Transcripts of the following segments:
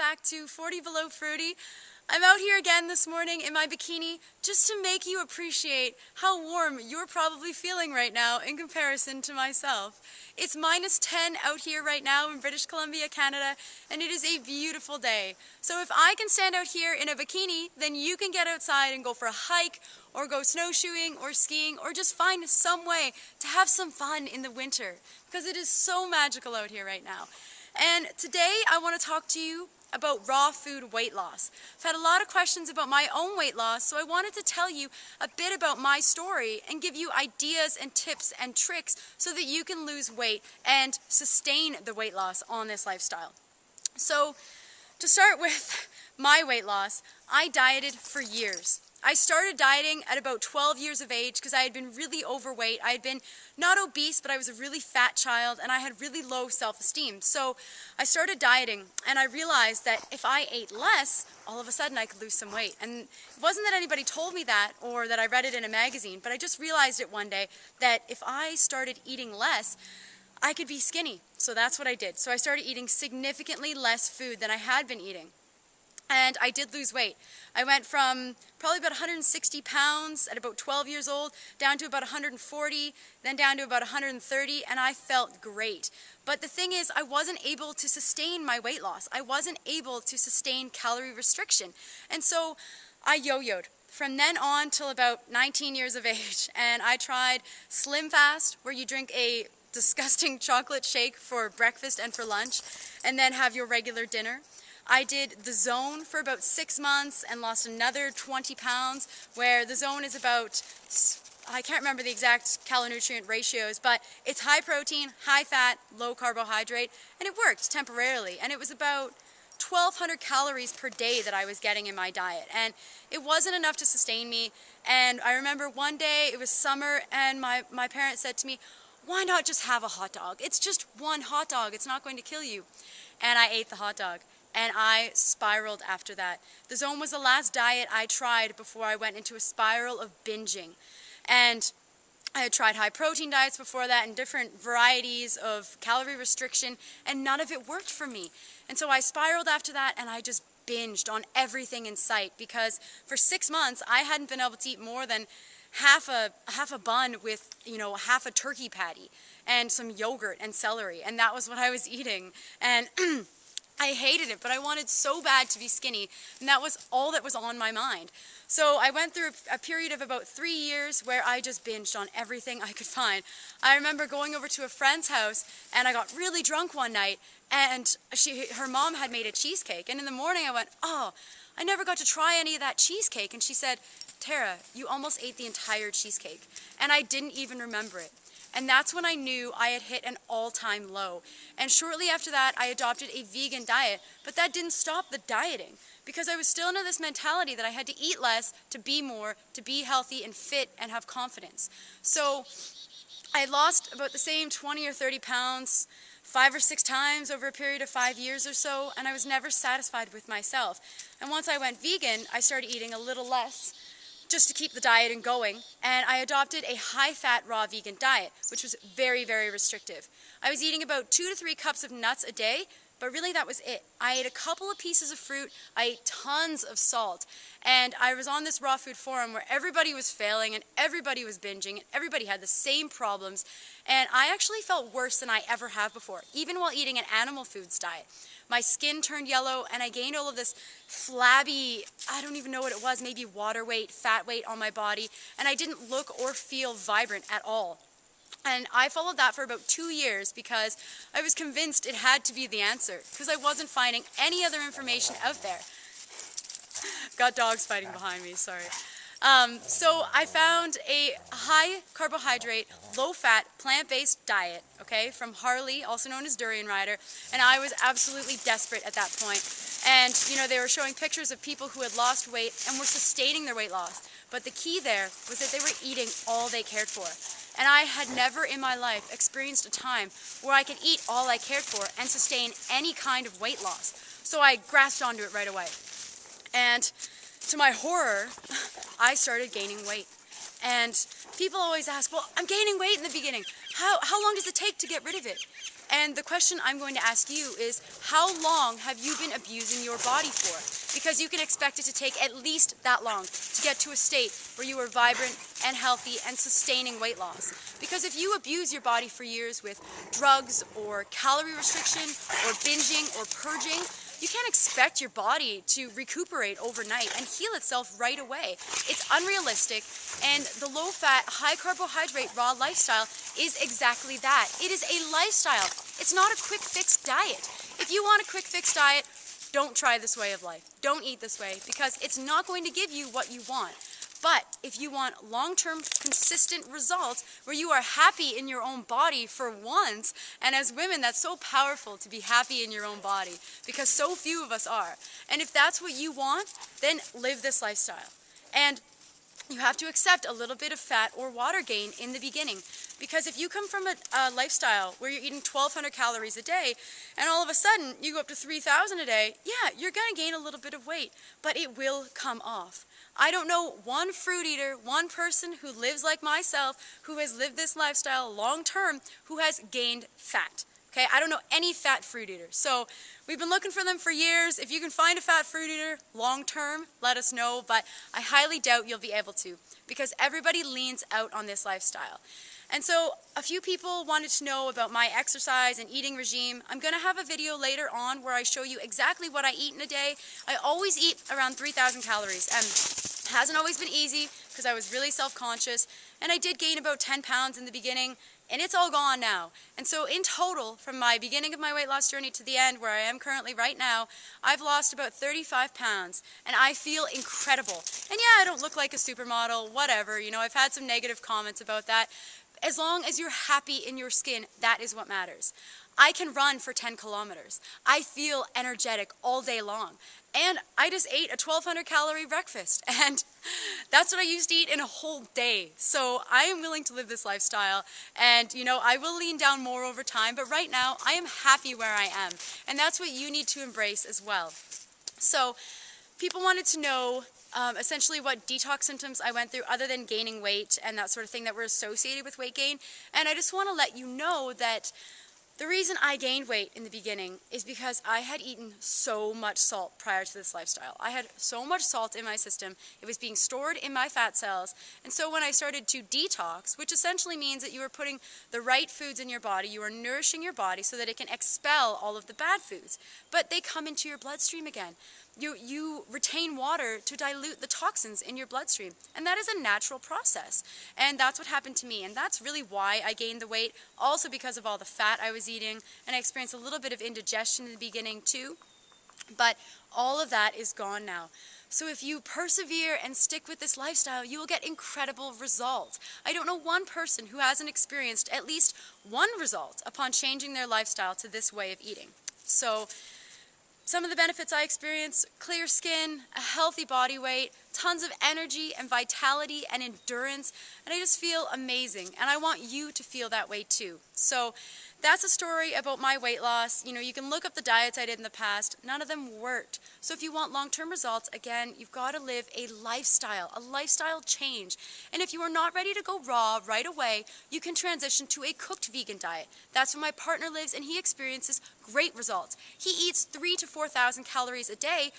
back to 40 Below Fruity. I'm out here again this morning in my bikini just to make you appreciate how warm you're probably feeling right now in comparison to myself. It's -10 out here right now in British Columbia, Canada, and it is a beautiful day. So if I can stand out here in a bikini, then you can get outside and go for a hike or go snowshoeing or skiing or just find some way to have some fun in the winter because it is so magical out here right now. And today I want to talk to you about raw food weight loss. I've had a lot of questions about my own weight loss, so I wanted to tell you a bit about my story and give you ideas and tips and tricks so that you can lose weight and sustain the weight loss on this lifestyle. So to start with my weight loss, I dieted for years. I started dieting at about 12 years of age because I had been really overweight. I had been not obese, but I was a really fat child and I had really low self-esteem. So I started dieting and I realized that if I ate less, all of a sudden I could lose some weight. And it wasn't that anybody told me that or that I read it in a magazine, but I just realized it one day that if I started eating less, I could be skinny. So that's what I did. So I started eating significantly less food than I had been eating. And I did lose weight. I went from probably about 160 pounds at about 12 years old down to about 140, then down to about 130, and I felt great. But the thing is, I wasn't able to sustain my weight loss. I wasn't able to sustain calorie restriction. And so I yo-yoed from then on till about 19 years of age. And I tried Slim Fast, where you drink a disgusting chocolate shake for breakfast and for lunch, and then have your regular dinner. I did the Zone for about 6 months and lost another 20 pounds, where the Zone is about, I can't remember the exact calorie-nutrient ratios, but it's high protein, high fat, low carbohydrate, and it worked temporarily. And it was about 1,200 calories per day that I was getting in my diet. And it wasn't enough to sustain me. And I remember one day, it was summer, and my parents said to me, "Why not just have a hot dog? It's just one hot dog. It's not going to kill you." And I ate the hot dog. And I spiraled after that. The Zone was the last diet I tried before I went into a spiral of binging. And I had tried high protein diets before that and different varieties of calorie restriction, and none of it worked for me. And so I spiraled after that, and I just binged on everything in sight because for 6 months I hadn't been able to eat more than half a bun with, half a turkey patty and some yogurt and celery, and that was what I was eating. And I hated it, but I wanted so bad to be skinny, and that was all that was on my mind. So I went through a period of about 3 years where I just binged on everything I could find. I remember going over to a friend's house, and I got really drunk one night, and her mom had made a cheesecake, and in the morning I went, "Oh, I never got to try any of that cheesecake," and she said, "Tara, you almost ate the entire cheesecake," and I didn't even remember it. And that's when I knew I had hit an all-time low. And shortly after that, I adopted a vegan diet, but that didn't stop the dieting because I was still into this mentality that I had to eat less to be more, to be healthy and fit and have confidence. So I lost about the same 20 or 30 pounds 5 or 6 times over a period of 5 years or so, and I was never satisfied with myself. And once I went vegan, I started eating a little less, just to keep the diet going, and I adopted a high-fat raw vegan diet, which was very, very restrictive. I was eating about 2 to 3 cups of nuts a day, but really that was it. I ate a couple of pieces of fruit, I ate tons of salt, and I was on this raw food forum where everybody was failing and everybody was binging and everybody had the same problems, and I actually felt worse than I ever have before, even while eating an animal foods diet. My skin turned yellow and I gained all of this flabby, I don't even know what it was, maybe water weight, fat weight on my body, and I didn't look or feel vibrant at all. And I followed that for about 2 years because I was convinced it had to be the answer because I wasn't finding any other information out there. Got dogs fighting behind me, sorry. So I found a high carbohydrate, low fat, plant-based diet, okay, from Harley, also known as Durian Rider, and I was absolutely desperate at that point. And, they were showing pictures of people who had lost weight and were sustaining their weight loss. But the key there was that they were eating all they cared for. And I had never in my life experienced a time where I could eat all I cared for and sustain any kind of weight loss. So I grasped onto it right away. And to my horror, I started gaining weight. And People always ask, well, I'm gaining weight in the beginning. How long does it take to get rid of it? And the question I'm going to ask you is, how long have you been abusing your body for? Because you can expect it to take at least that long to get to a state where you are vibrant and healthy and sustaining weight loss. Because if you abuse your body for years with drugs or calorie restriction or binging or purging, you can't expect your body to recuperate overnight and heal itself right away. It's unrealistic, and the low-fat, high-carbohydrate raw lifestyle is exactly that. It is a lifestyle. It's not a quick fix diet. If you want a quick fix diet, don't try this way of life. Don't eat this way, because it's not going to give you what you want. But if you want long-term, consistent results where you are happy in your own body for once, and as women, that's so powerful to be happy in your own body, because so few of us are. And if that's what you want, then live this lifestyle. And you have to accept a little bit of fat or water gain in the beginning. Because if you come from a lifestyle where you're eating 1,200 calories a day, and all of a sudden you go up to 3,000 a day, yeah, you're going to gain a little bit of weight, but it will come off. I don't know one fruit eater, one person who lives like myself, who has lived this lifestyle long term, who has gained fat. Okay, I don't know any fat fruit eater. So we've been looking for them for years. If you can find a fat fruit eater long term, let us know, but I highly doubt you'll be able to, because everybody leans out on this lifestyle. And so a few people wanted to know about my exercise and eating regime. I'm going to have a video later on where I show you exactly what I eat in a day. I always eat around 3,000 calories, and it hasn't always been easy because I was really self-conscious, and I did gain about 10 pounds in the beginning, and it's all gone now. And so in total, from my beginning of my weight loss journey to the end, where I am currently right now, I've lost about 35 pounds, and I feel incredible. And yeah, I don't look like a supermodel, whatever, you know, I've had some negative comments about that. As long as you're happy in your skin, that is what matters. I can run for 10 kilometers. I feel energetic all day long. And I just ate a 1,200 calorie breakfast, and that's what I used to eat in a whole day. So I am willing to live this lifestyle, and you know, I will lean down more over time, but right now I am happy where I am, and that's what you need to embrace as well. So people wanted to know essentially what detox symptoms I went through other than gaining weight and that sort of thing that were associated with weight gain. And I just want to let you know that the reason I gained weight in the beginning is because I had eaten so much salt prior to this lifestyle. I had so much salt in my system, it was being stored in my fat cells, and so when I started to detox, which essentially means that you are putting the right foods in your body, you are nourishing your body so that it can expel all of the bad foods, but they come into your bloodstream again. You retain water to dilute the toxins in your bloodstream, and that is a natural process, and that's what happened to me, and that's really why I gained the weight, also because of all the fat I was eating, and I experienced a little bit of indigestion in the beginning too, but all of that is gone now. So if you persevere and stick with this lifestyle, you will get incredible results. I don't know one person who hasn't experienced at least one result upon changing their lifestyle to this way of eating. So some of the benefits I experienced: clear skin, a healthy body weight, tons of energy and vitality and endurance, and I just feel amazing, and I want you to feel that way too. So that's a story about my weight loss. You know, you can look up the diets I did in the past. None of them worked. So if you want long-term results, again, you've got to live a lifestyle change. And if you are not ready to go raw right away, you can transition to a cooked vegan diet. That's where my partner lives, and he experiences great results. He eats 3,000 to 4,000 calories a day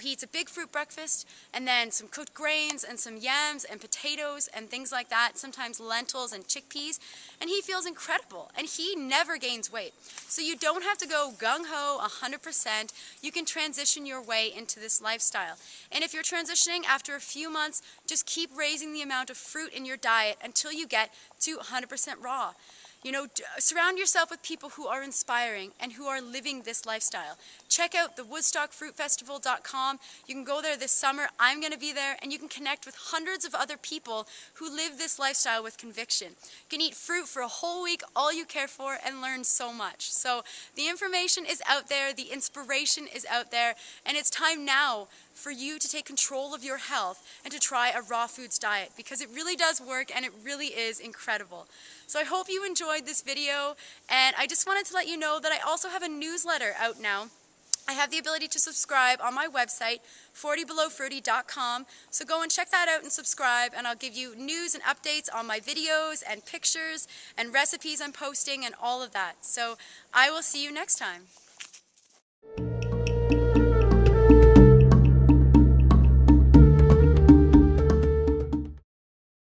he eats a big fruit breakfast, and then some cooked grains and some yams and potatoes and things like that, sometimes lentils and chickpeas, and he feels incredible, and he never gains weight. So you don't have to go gung-ho 100%. You can transition your way into this lifestyle. And if you're transitioning after a few months, just keep raising the amount of fruit in your diet until you get to 100% raw. You know, surround yourself with people who are inspiring and who are living this lifestyle. Check out the WoodstockFruitFestival.com. You can go there this summer. I'm going to be there, and you can connect with hundreds of other people who live this lifestyle with conviction. You can eat fruit for a whole week, all you care for, and learn so much. So the information is out there, the inspiration is out there, and it's time now for you to take control of your health and to try a raw foods diet, because it really does work and it really is incredible. So I hope you enjoyed this video, and I just wanted to let you know that I also have a newsletter out now. I have the ability to subscribe on my website, 40belowfruity.com, so go and check that out and subscribe, and I'll give you news and updates on my videos and pictures and recipes I'm posting and all of that. So I will see you next time.